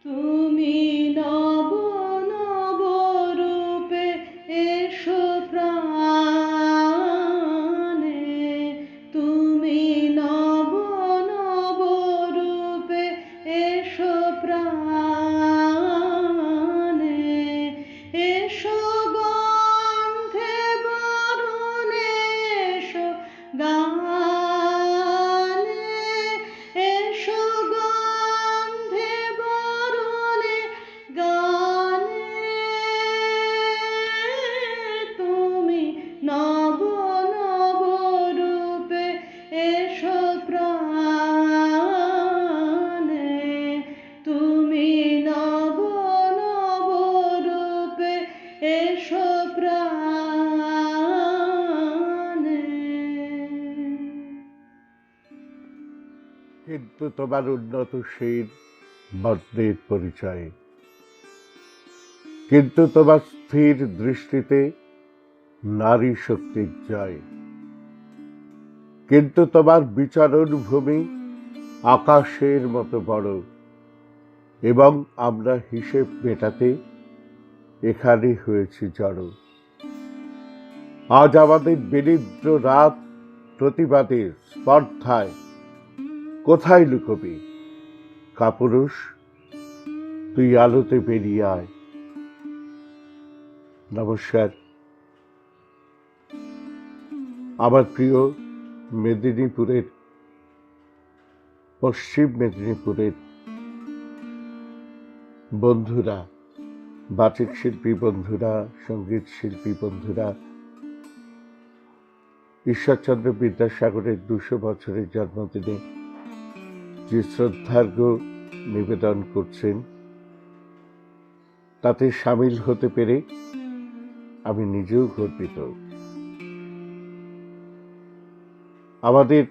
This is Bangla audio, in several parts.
তুমি নব নব রূপে এসো প্রাণে, তুমি নব নব রূপে এসো প্রাণে, এসো গন্ধে বরণে, এসো গানে, এসো গন্ধে বরণে গানে, তুমি নব নব রূপে এসো প্রাণে, তুমি নব নব রূপে এসো প্রাণে। কিন্তু তোমার উন্নতশীল বর্ণের পরিচয়ে, কিন্তু তোমার স্থির দৃষ্টিতে নারী শক্তির জয়, কিন্তু তোমার বিচরণ ভূমি আকাশের মতো বড়, এবং আমরা হিসেব মেটাতে এখানে হয়েছি জড়ো। আজ আমাদের বিনিদ্র রাত প্রতিবাদের স্পর্ধায় কোথায় লুকোবি? কাপুরুষ, তুই আলোতে বেরিয়ে আয়। নমস্কার। আমার প্রিয় মেদিনীপুরের, পশ্চিম মেদিনীপুরের বন্ধুরা, বাচিক শিল্পী বন্ধুরা, সঙ্গীত শিল্পী বন্ধুরা, ঈশ্বরচন্দ্র বিদ্যাসাগরের ২০০ বছরের জন্মদিনে যে শ্রদ্ধার্ঘ্য নিবেদন করছেন, তাতে সামিল হতে পেরে আমি নিজেও গর্বিত। আমাদের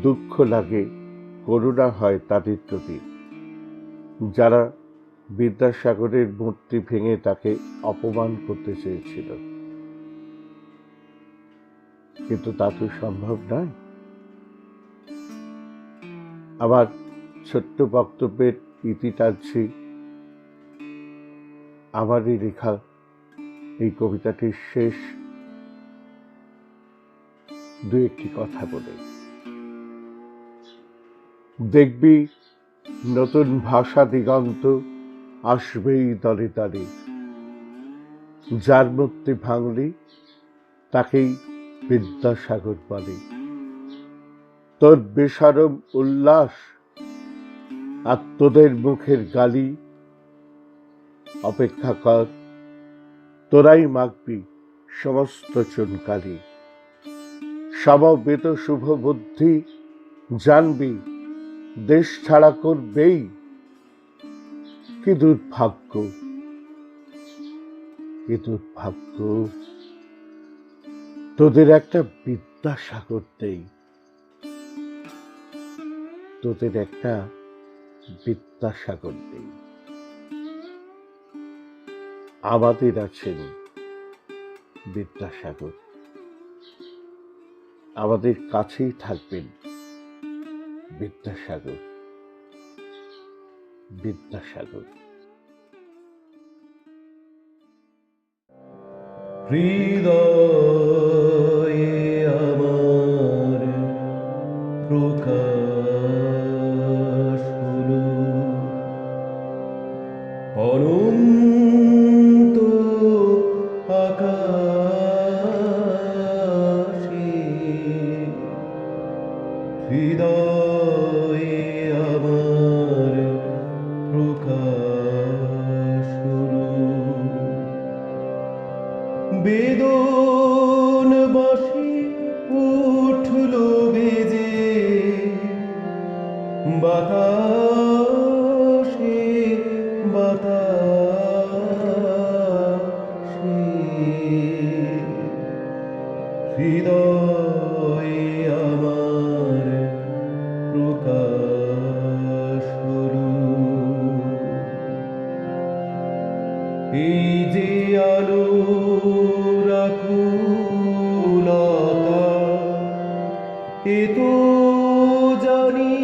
দুঃখ লাগে, করুণা হয় তাদের প্রতি যারা বিদ্যাসাগরের মূর্তি ভেঙে তাকে অপমান করতে চেয়েছিল, কিন্তু তা তো সম্ভব নয়। আমার ছোট্ট বক্তব্যের ইতি টানছি আমারই লেখা এই কবিতাটির শেষ দু একটি কথা বলে। দেখবি নতুন ভাষা দিগন্ত আসবেই দলে দলে, যার মূর্তি ভাঙলি তাকেই বিদ্যাসাগর বলে। তোর বেশরম উল্লাস আর তোদের মুখের গালি অপেক্ষা কর, তোরাই মাখবি সমস্ত চুনকালি। সমবেত শুভ বুদ্ধি জানবি দেশ ছাড়া করবেই। কি দুর্ভাগ্য, কি দুর্ভাগ্য, তোদের একটা বিদ্যাসাগর নেই, তোদের একটা বিদ্যাসাগর নেই। আমাদের আছেন বিদ্যাসাগর, আমাদের কাছেই থাকবেন বিদ্যাসাগর, বিদ্যাসাগর। হৃদয়ে আমার প্রকাশ হলো অনন্ত আকাশে, হৃদয়ে আমার প্রকাশ হলো বেদন বাঁশি উঠল বেজে বাতাসে বাতাসে, হৃদয়ে আমার প্রকাশ হলো এই যে আলো রাকুলতা, এ তো জানি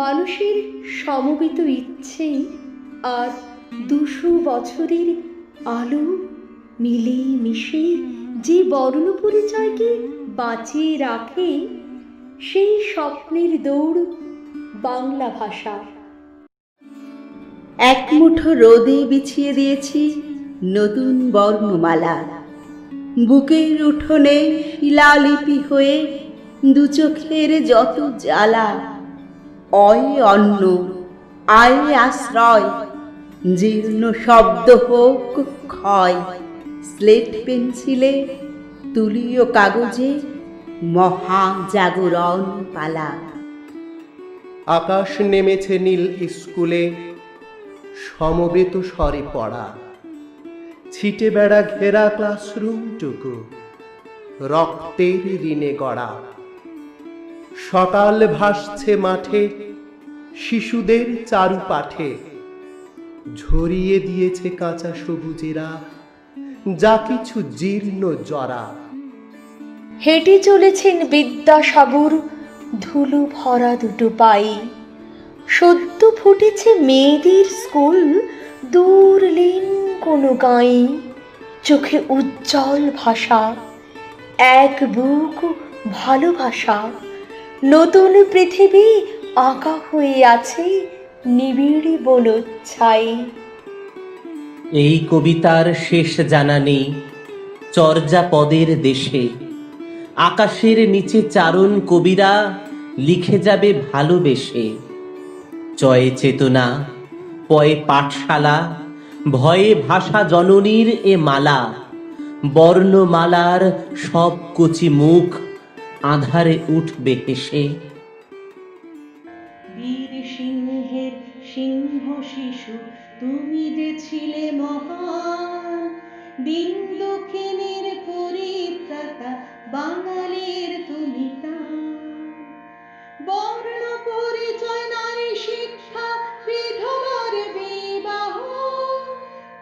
মানুষের সমবেত ইচ্ছে আর 200 বছরের আলো মিলে মিশে যে বর্ণ পরিচয়কে বাঁচিয়ে রাখে, সেই স্বপ্নের দৌড় বাংলা ভাষা। এক মুঠো রোদে বিছিয়ে দিয়েছি নতুন বর্ণমালা, বুকের উঠোনে শিলালিপি হয়ে দু চোখের যত জ্বালা। অয় অন্ন, আয় আশ্রয়, জীর্ণ শব্দ হোক ক্ষয়, স্লেট পেন্সিলে তুলিও কাগজে মহা জাগরণ পালা। আকাশ নেমেছে নীল স্কুলে, সমবেত স্বরে পড়া, ছিটে বেড়া ঘেরা ক্লাসরুমটুকু রক্তের ঋণে গড়া। সকাল ভাসছে মাঠে শিশুদের চারুপাঠে, ঝরিয়ে দিয়েছে কাঁচা সবুজেরা যা কিছু জীর্ণ জরা। হেঁটে চলেছেন বিদ্যাসাগর ধুলো ভরা দুটো পায়ে, সদ্য ফুটেছে মেয়েদের স্কুল দূরলীন কোনো গাঁয়ে। চোখে উজ্জ্বল ভাষা, এক বুক ভালোবাসা, নতুন পৃথিবী আঁকা হয়ে আছে নিবিড় বনচ্ছায়ে। এই কবিতার শেষ জানা নেই চর্যাপদের দেশে, আকাশের নিচে চারণ কবিরা লিখে যাবে ভালোবেসে। চয়ে চেতনা, পয়ে পাঠশালা, ভয়ে ভাষা জননীর এ মালা। বর্ণমালার সব কচি মুখ আঁধারে উঠবে হেসে। বীর সিংহের সিংহ শিশু তুমি যে ছিলে মহান, দিন দক্ষিণের পরিত্রাতা বাঙালির তুমি প্রাণ। বর্ণ পরিচয় নারী শিক্ষা বিধবার বিবাহ,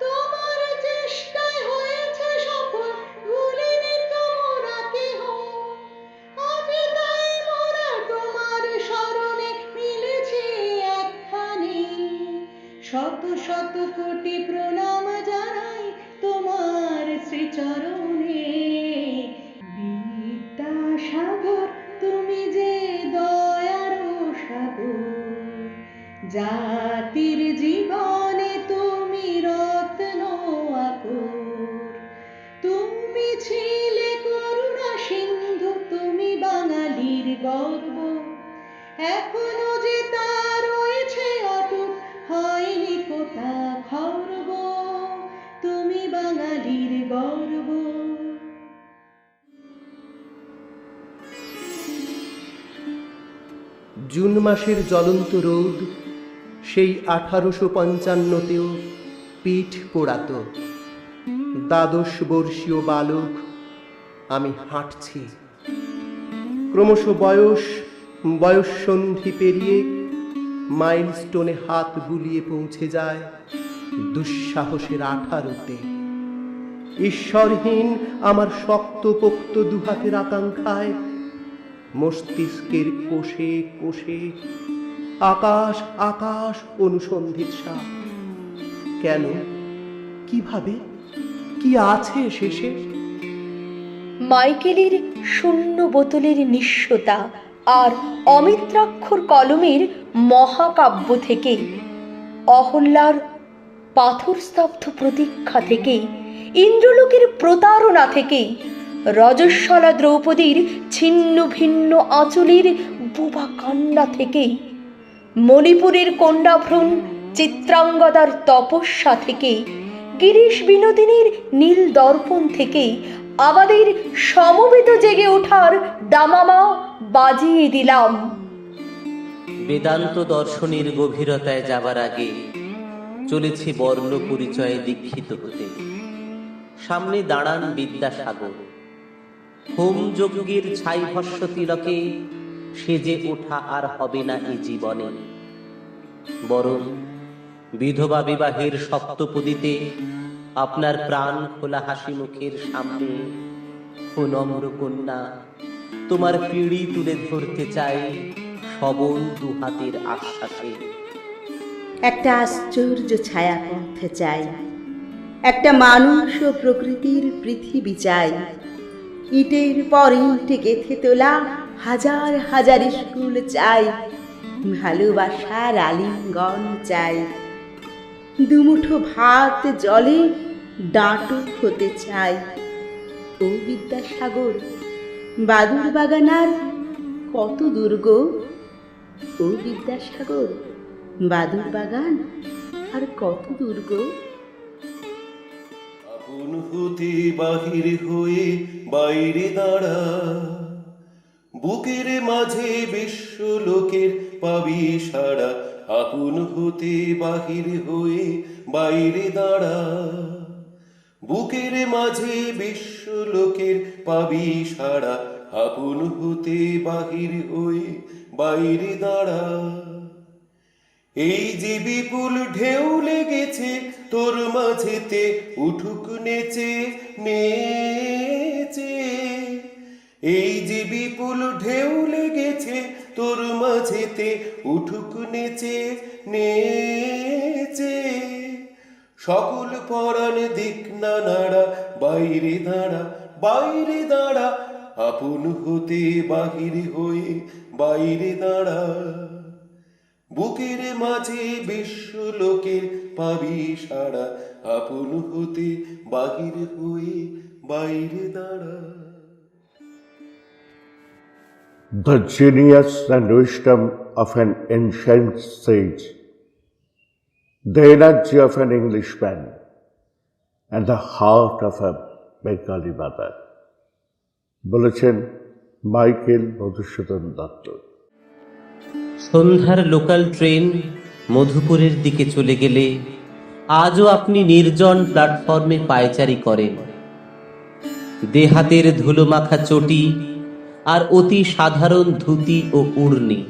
তোমার চেষ্টায় হয়েছে সফল, ভুলিনি তোমরা কেহ। আজ তাই মোরা তোমার স্মরণে মিলেছি একখানে, শত শত কোটি প্রণাম জানাই তোমার শ্রীচরণে। বিদ্যাসাগর তুমি যে দয়ার সাগর, জাতির জীবনে তুমি রত্ন আকর। তুমি ছিলে করুণা সিন্ধু, তুমি বাঙালির গর্ব, এখনো যে তা রয়েছে অটুট, হয়নি কোথা খর্ব। তুমি বাঙালির গর্ব। জুন মাসের জ্বলন্ত রোদ সেই 1855তেও পিঠ পোড়াতো। 12 বর্ষীয় বালক আমি হাঁটছি, ক্রমশ বয়ঃসন্ধি পেরিয়ে মাইলস্টোনে হাত বুলিয়ে পৌঁছে যায় দুঃসাহসের 18তে। ঈশ্বরহীন আমার শক্তপোক্ত দুহাতের আকাঙ্ক্ষায় মস্তিষ্কের কোষে কোষে আকাশ আকাশ অনুসন্ধিৎসা। কেন, কিভাবে, কি আছে শেষে? মাইকেলের শূন্য বোতলের নিঃস্বতা আর অমিত্রাক্ষর কলমের মহাকাব্য থেকে, অহল্যার পাথরস্তব্ধ প্রতীক্ষা থেকে, ইন্দ্রলোকের প্রতারণা থেকে, রজস্বলা দ্রৌপদীর ছিন্ন ভিন্ন আঁচলের বোবা কান্না থেকে, মণিপুরের কন্যাভ্রূণ চিত্রাঙ্গদার তপস্যা থেকে, গিরিশ বিনোদিনীর নীল দর্পণ থেকে আমাদের সমবেত জেগে ওঠার দামামা বাজিয়ে দিলাম। বেদান্ত দর্শনের গভীরতায় যাবার আগে চলেছি বর্ণ পরিচয়ে দীক্ষিত হতে। সামনে দাঁড়ান বিদ্যাসাগর, হোম যজ্ঞের ছাই ভস্য তিলকে সেজে ওঠা আর হবে না এই জীবনে, বরং বিধবা বিবাহের সপ্তপদীতে আপনার প্রাণ খোলা হাসি মুখের সামনে ও নম্র কন্যা তোমার পিঁড়ি তুলে ধরতে চাই সবল দুহাতের আশ্বাসে। একটা আশ্চর্য ছায়াপথ চাই, একটা মানুষ ও প্রকৃতির পৃথিবী চাই। ইটের পর ইট গেথে তোলা হাজার হাজার স্কুল চাই, ভালোবাসার আলিঙ্গন চাই। দুমুঠো ভাত জলে ডাঁটো হতে চাই। ও বিদ্যাসাগর, বাদুর বাগানার কত দুর্গ। ও বিদ্যাসাগর, বাদুর বাগান আর কত দুর্গ। আপন হতে বাহির হয়ে বাইরে দাঁড়া, বুকের মাঝে বিশ্ব লোকের পাবি সারা। আপন হতে বাহির হয়ে বাইরে দাঁড়া, বুকের মাঝে বিশ্ব লোকের পাবি সারা। আপন হতে বাহির হয়ে বাইরে দাঁড়া। এই যে বিপুল ঢেউ লেগেছে তোর মাঝেতে, উঠুক নেচে নেচে। এই যে বিপুল ঢেউ লেগেছে তোর মাঝেতে, উঠুক নেচে নেচে। সকল পরাণ দিক না নাড়া, বাইরে দাঁড়া বাইরে দাঁড়া। আপন হতে বাহির হয়ে বাইরে দাঁড়া, বুকের মাঝে বিশ্ব লোকের পাবি সারা। আপন হতে বাহির হয়ে বাইরে দাঁড়া। The genius and wisdom of an ancient sage, the energy of an Englishman, and the heart of a Bengali mother, বলেছেন মাইকেল মধুসূদন দত্ত। সন্ধ্যার লোকাল ট্রেন মধুপুরের দিকে চলে গেলে আজও আপনি নির্জন প্ল্যাটফর্মে পায়চারি করেন। দেহাতের ধুলোমাখা চটি আর অতি সাধারণ ধুতি ও উড়নি।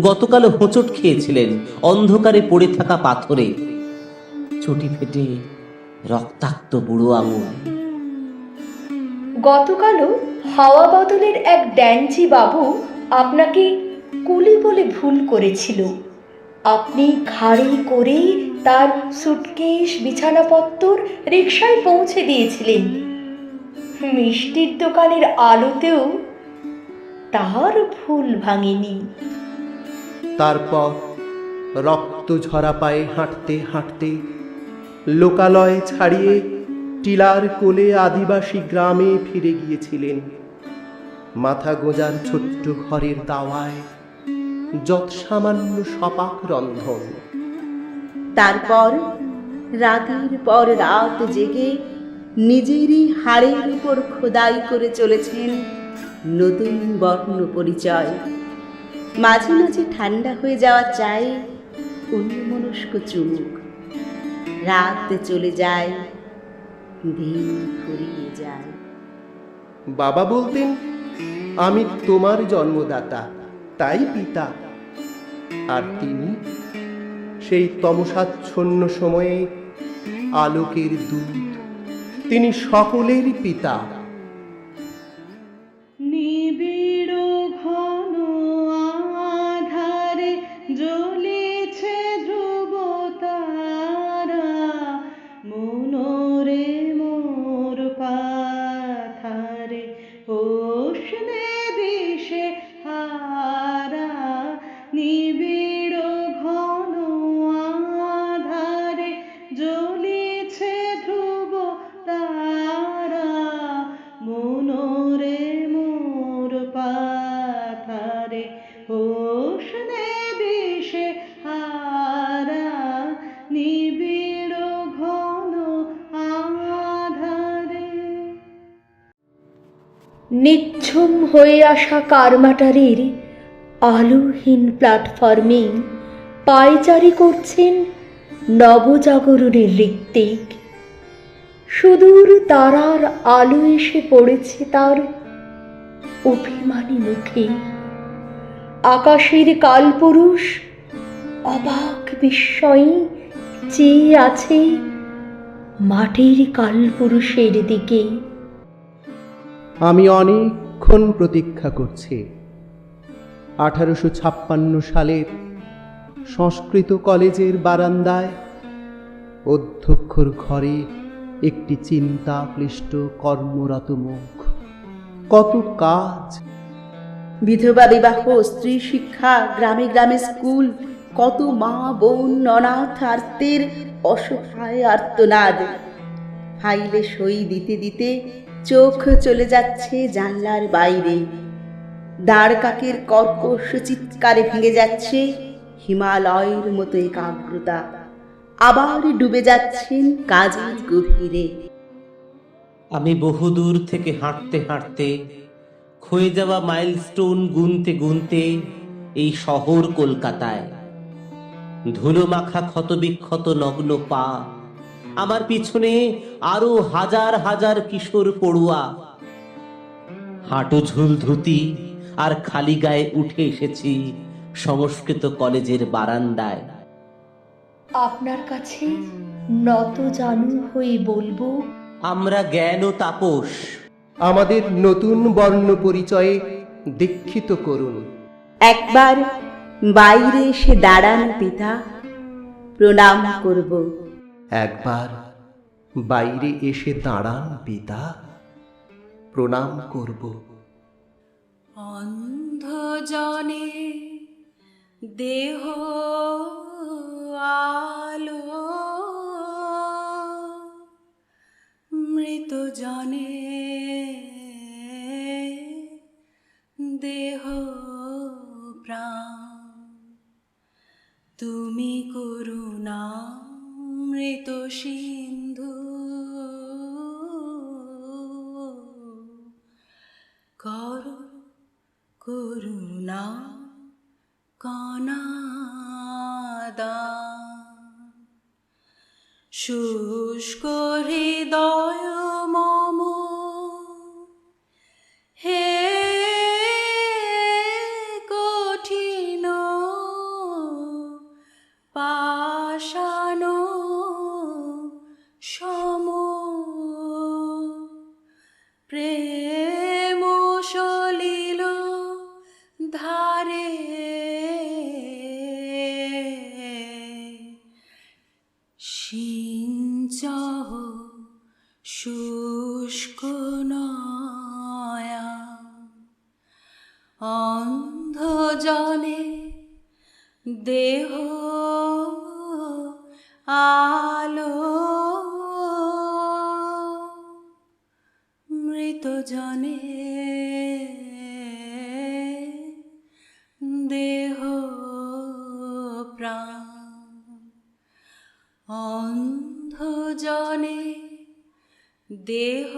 গতকাল হোঁচট খেয়েছিলেন অন্ধকারে পড়ে থাকা পাথরে, চটি ফেটে রক্তাক্ত বুড়ো আঙুল। গতকালও হাওয়া বদলের এক ড্যান্সি বাবু আপনাকে কুলি বলে ভুল করেছিল। আপনি ঘাড়ি করে তার সুটকেস বিছানাপত্তর রিকশায় পৌঁছে দিয়েছিলেন। মিষ্টির দোকানের আলোতেও তার ভুল ভাঙেনি। তারপর রক্ত ঝরা পায়ে হাঁটতে হাঁটতে লোকালয় ছাড়িয়ে টিলার কোলে আদিবাসী গ্রামে ফিরে গিয়েছিলেন। মাথা গোঁজার ছোট্ট ঘরের দাওয়ায় যত সামান্য সপাক রন্ধন। তারপর রাতের পর রাত জেগে নিজেরই হাড়ের উপর খোদাই করে চলেছেন নতুন বর্ণ পরিচয়। মাঝে মাঝে ঠান্ডা হয়ে যাওয়া চায় অন্যমনস্ক চুমুক। রাত চলে যায়, দিন ফুরিয়ে যায়। বাবা বলতেন, আমি তোমার জন্মদাতা, তাই পিতা। আর তিনি সেই তমসাচ্ছন্ন সময়ে আলোকের দূত, তিনি সকলের পিতা। নিবিড় ঘন আধারে জ্বলেছে ধ্রুব তারা, মনোরে মোর পাথারে উষ্ণে দিশে হারা। নিবিড় ঘন আধারে জ্বলেছে ধ্রুব তারা, মনোরে মোর পাথারে উষ্ণে দিশে হারা। নিবিড় ঘন আধারে। নিঝুম হয়ে আসা কারমাটারির আলোহীন প্ল্যাটফর্মে পায়চারি করছেন নবজাগরণের ঋত্বিক। সুদূর তারার আলো এসে পড়েছে তার অভিমানী মুখে। আকাশের কালপুরুষ অবাক বিস্ময়ে চেয়ে আছে মাটির কালপুরুষের দিকে। আমি অনেকক্ষণ প্রতীক্ষা করছি, 1856 সালের সংস্কৃত কলেজের বারান্দায় অধ্যক্ষর ঘরে একটি চিন্তাক্লিষ্ট কর্মরত মুখ। কত কাজ! বিধবা বিবাহ, স্ত্রী শিক্ষা, গ্রামে গ্রামে স্কুল, কত মা বোন অনাথ আর্তের অসহায় আর্তনাদ। ফাইলে সই দিতে দিতে চোখ চলে যাচ্ছে জানলার বাইরে। দাঁড় কাকের কর্কশ চিৎকারে ভেঙে যাচ্ছে হিমালয়ের মতো একাগ্রতা। আবার ডুবে যাচ্ছেন কাজের গভীরে। আমি বহুদূর থেকে হাঁটতে হাঁটতে, ক্ষয়ে যাওয়া মাইলস্টোন গুনতে গুনতে এই শহর কলকাতায়। ধুলো মাখা ক্ষতবিক্ষত নগ্ন পা, আমার পিছনে আরো হাজার হাজার কিশোর পড়ুয়া। হাঁটু ঝুল ধুতি আর খালি গায়ে উঠে এসেছি সংস্কৃত কলেজের বারান্দায়। আপনার কাছে নত জানু হয়ে বলবো, আমরা জ্ঞান ও তাপস। আমাদের নতুন বর্ণ পরিচয়ে দীক্ষিত করুন। একবার বাইরে এসে দাঁড়ান পিতা, প্রণাম করব। একবার বাইরে এসে দাঁড়ান পিতা, প্রণাম করব। অন্ধ জনে দেহ আলো, মৃত জনে দেহ প্রাণ। তুমি করুণা মৃত সিন্ধু, করো করুণা কণাদান। শুষ্ক হৃদয় মম হে কঠিন পাষাণ সম, প্রেম সলিল ধারে সিঞ্চহ শুষ্ক নয়া। অন্ধ জনে দেহ আলো, মৃত জনে দেহ প্রাণ। অন্ধ জনে দেহ